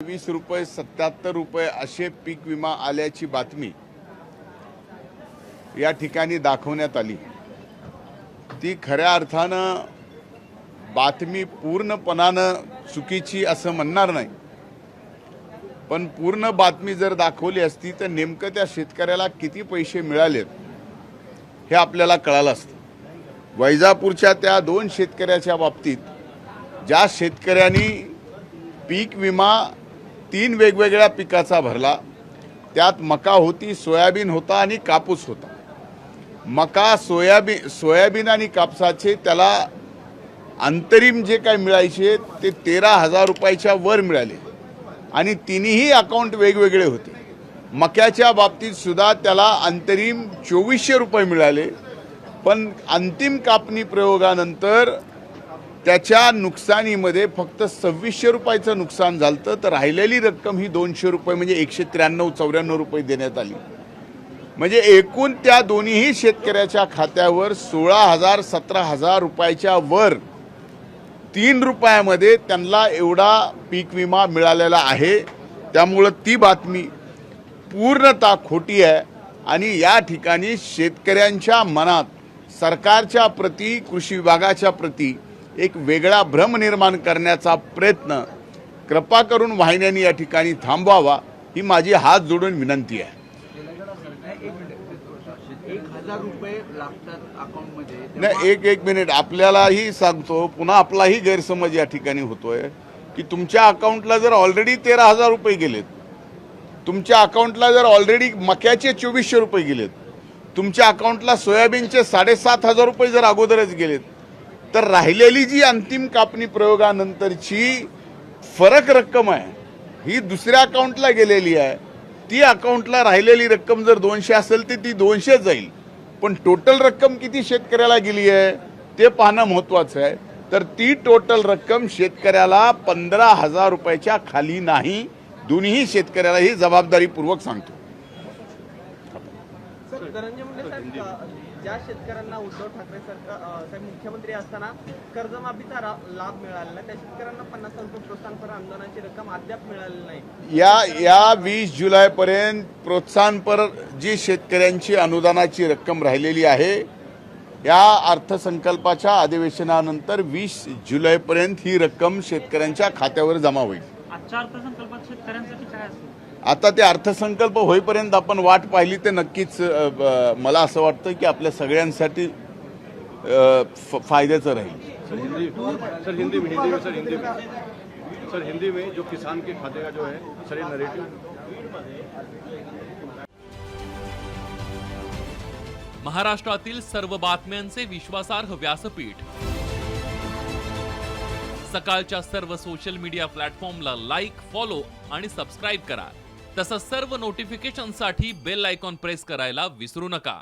20 रुपये 77 रुपये असे पीक विमा आल्याची बातमी या ठिकाणी दाखवण्यात आली। ती खऱ्या अर्थानं बातमी पूर्णपणानं चुकीची असं म्हणणार नाही, पण पूर्ण बातमी जर दाखवली असती तर नेमकं त्या शेतकऱ्याला किती पैसे मिळालेत हे आपल्याला कळालं असतं। वैजापूरच्या त्या 2 शेतकऱ्याच्या बाबतीत ज्या शेतकऱ्यांनी पीक विमा 3 वेगवेगळ्या पिकाचा भरला, त्यात मका होती, सोयाबीन होता आणि कापूस होता। मका सोयाबीन आणि कापसाचे त्याला अंतरिम जे काय मिळायचे ते 13,000 रुपयाच्या वर मिळाले आणि तिन्ही अकाउंट वेगवेगळे होते। मक्याच्या बाबतीत सुद्धा त्याला अंतरिम 2400 रुपये मिळाले, पण अंतिम कापणी प्रयोगानंतर त्याच्या नुकसानीमध्ये फक्त 2600 रुपयाचं नुकसान झालं, तर राहिलेली रक्कम ही 200 रुपये म्हणजे 193-94 रुपये देण्यात आली। म्हणजे एकूण त्या दोन्ही शेतकऱ्याच्या खात्यावर 16,000-17,000 रुपयाच्या वर 3 रुपयामध्ये त्यांना एवढा पीक विमा मिळालेला आहे। त्यामुळे ती बातमी पूर्णतः खोटी आहे आणि या ठिकाणी शेतकऱ्यांच्या मनात सरकारच्या प्रती, कृषी विभागाच्या प्रती एक वेगळा भ्रम निर्माण करण्याचा प्रयत्न कृपा करून वाहिन्यांनी या ठिकाणी थांबवावा ही माझी हात जोडून विनंती आहे। 1,000 रुपये लागतात अकाउंटमध्ये। नाही, एक मिनिट आपल्यालाही सांगतो, पुन्हा आपलाही गैरसमज या ठिकाणी होतोय की तुमच्या अकाउंटला जर ऑलरेडी 13,000 रुपये गेलेत, तुमच्या अकाउंटला जर ऑलरेडी मक्याचे 2400 रुपये गेलेत, तुमच्या अकाउंटला सोयाबीनचे 7,500 रुपये जर अगोदरच गेलेत, तर राहिलेली जी अंतिम कापणी प्रयोगानंतरची फरक रक्कम आहे ही दुसऱ्या अकाउंटला गेलेली आहे। ती अकाउंटला राहिलेली रक्कम जर 200 असेल तर ती 200 जाईल, पण टोटल रक्कम किती शेतकऱ्याला गेली आहे ते पाहणं महत्त्वाचं आहे। तर ती टोटल रक्कम शेतकऱ्याला 15,000 रुपयाच्या खाली नाही। दोन्ही शेतकऱ्याला ही जबाबदारीपूर्वक सांगतो। धनंजय मुंडे साहेब, ज्या शेतकऱ्यांना उद्धव ठाकरे सरकार साहेब मुख्यमंत्री असताना कर्जमाफीचा लाभ मिळालेला, त्या शेतकऱ्यांना 50,000 रुपये प्रोत्साहनपर अनुदानाची रक्कम अद्याप मिळालेली नाही। या 20 जुलैपर्यंत प्रोत्साहनपर जी शेतकऱ्यांची अनुदानाची रक्कम राहिलेली आहे, या अर्थसंकल्पाच्या अधिवेशनानंतर 20 जुलैपर्यंत ही रक्कम शेतकऱ्यांच्या खात्यावर जमा होईल। आजच्या अर्थसंकल्पात शेतकऱ्यांसाठी काय असेल? आता ते अर्थसंकल्प होईपर्यंत आपण वाट पाहिली तर नक्कीच मला असं वाटतं की आपल्या सगळ्यांसाठी फायद्याचं राहील। सर हिंदी में जो किसान के खाते का जो है सर ये नरेटिव। महाराष्ट्रातील सर्व बातम्यांचे विश्वासार्ह व्यासपीठ, सकाळच्या सर्व सोशल मीडिया प्लॅटफॉर्मला लाईक, फॉलो आणि सबस्क्राईब करा। तसंच सर्व नोटिफिकेशनसाठी बेल आयकॉन प्रेस करायला विसरू नका।